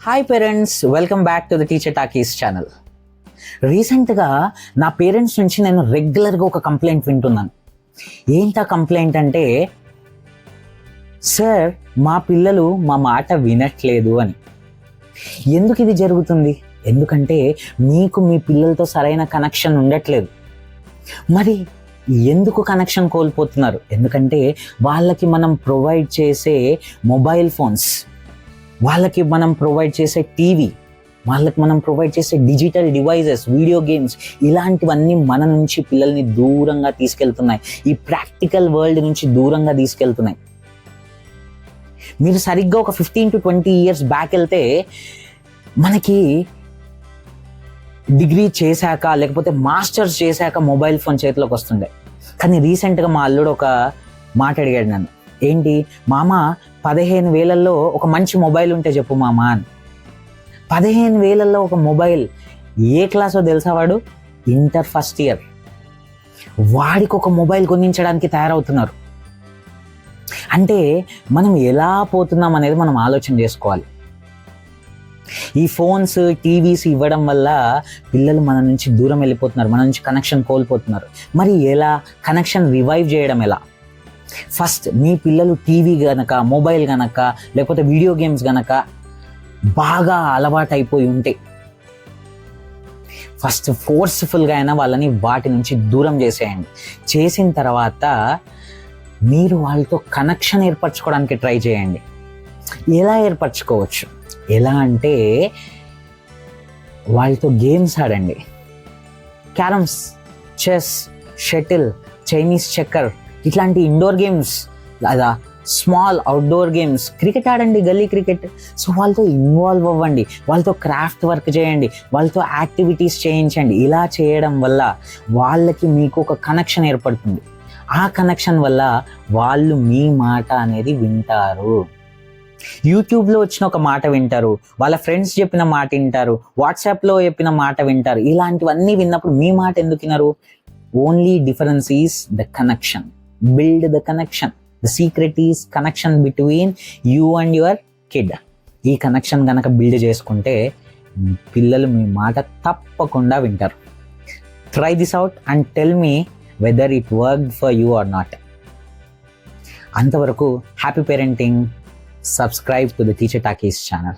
Hi parents, welcome back to the teacher talkies channel. రీసెంట్గా నా parents నుంచి నేను రెగ్యులర్గా ఒక కంప్లైంట్ వింటున్నాను. ఏంటా కంప్లైంట్ అంటే, సార్ మా పిల్లలు మా మాట వినట్లేదు అని. ఎందుకు ఇది జరుగుతుంది? ఎందుకంటే మీకు మీ పిల్లలతో సరైన కనెక్షన్ ఉండట్లేదు. మరి ఎందుకు కనెక్షన్ కోల్పోతున్నారు? ఎందుకంటే వాళ్ళకి మనం ప్రొవైడ్ చేసే మొబైల్ ఫోన్స్, వాళ్ళకి మనం ప్రొవైడ్ చేసే టీవీ, వాళ్ళకి మనం ప్రొవైడ్ చేసే డిజిటల్ డివైజెస్, వీడియో గేమ్స్, ఇలాంటివన్నీ మన నుంచి పిల్లల్ని దూరంగా తీసుకెళ్తున్నాయి. ఈ ప్రాక్టికల్ వరల్డ్ నుంచి దూరంగా తీసుకెళ్తున్నాయి. మీరు సరిగ్గా ఒక 15 to 20 years బ్యాక్ వెళ్తే మనకి డిగ్రీ చేశాక లేకపోతే మాస్టర్స్ చేశాక మొబైల్ ఫోన్ చేతిలోకి వస్తుండే. కానీ రీసెంట్గా మా అల్లుడు ఒక మాట అడిగాడు నన్ను. ఏంటి మామ, 15,000 ఒక మంచి మొబైల్ ఉంటే చెప్పు మామ అని. 15,000 ఒక మొబైల్. ఏ క్లాసో తెలుసా వాడు? Inter first year. వాడికి ఒక మొబైల్ కొనించడానికి తయారవుతున్నారు. అంటే మనం ఎలా పోతున్నాం అనేది మనం ఆలోచన చేసుకోవాలి. ఈ ఫోన్స్, టీవీస్ ఇవ్వడం వల్ల పిల్లలు మన నుంచి దూరం వెళ్ళిపోతున్నారు, మన నుంచి కనెక్షన్ కోల్పోతున్నారు. మరి ఎలా కనెక్షన్ రివైవ్ చేయడం ఎలా? ఫస్ట్ మీ పిల్లలు టీవీ గనక, మొబైల్ గనక, లేకపోతే వీడియో గేమ్స్ గనక బాగా అలవాటు అయిపోయి ఉంటే ఫస్ట్ ఫోర్స్ఫుల్గా అయినా వాళ్ళని వాటి నుంచి దూరం చేసేయండి. చేసిన తర్వాత మీరు వాళ్ళతో కనెక్షన్ ఏర్పరచుకోవడానికి ట్రై చేయండి. ఎలా ఏర్పరచుకోవచ్చు? ఎలా అంటే వాళ్ళతో గేమ్స్ ఆడండి. క్యారమ్స్, చెస్, షటిల్, చైనీస్ చెక్కర్, ఇట్లాంటి ఇండోర్ గేమ్స్, లేదా స్మాల్ అవుట్డోర్ గేమ్స్, క్రికెట్ ఆడండి, గల్లీ క్రికెట్. సో వాళ్ళతో ఇన్వాల్వ్ అవ్వండి, వాళ్ళతో క్రాఫ్ట్ వర్క్ చేయండి, వాళ్ళతో యాక్టివిటీస్ చేయించండి. ఇలా చేయడం వల్ల వాళ్ళకి మీకు ఒక కనెక్షన్ ఏర్పడుతుంది. ఆ కనెక్షన్ వల్ల వాళ్ళు మీ మాట అనేది వింటారు. యూట్యూబ్లో వచ్చిన ఒక మాట వింటారు, వాళ్ళ ఫ్రెండ్స్ చెప్పిన మాట వింటారు, వాట్సాప్లో చెప్పిన మాట వింటారు. ఇలాంటివన్నీ విన్నప్పుడు మీ మాట ఎందుకు వినరు? Only difference is the connection. Build the connection. The secret is connection between you and your kid. ఈ కనెక్షన్ కనుక బిల్డ్ చేసుకుంటే పిల్లలు మీ మాట తప్పకుండా వింటారు. Try this out and tell me whether it worked for you or not. అంతవరకు happy parenting. Subscribe to the Teacher Takis channel.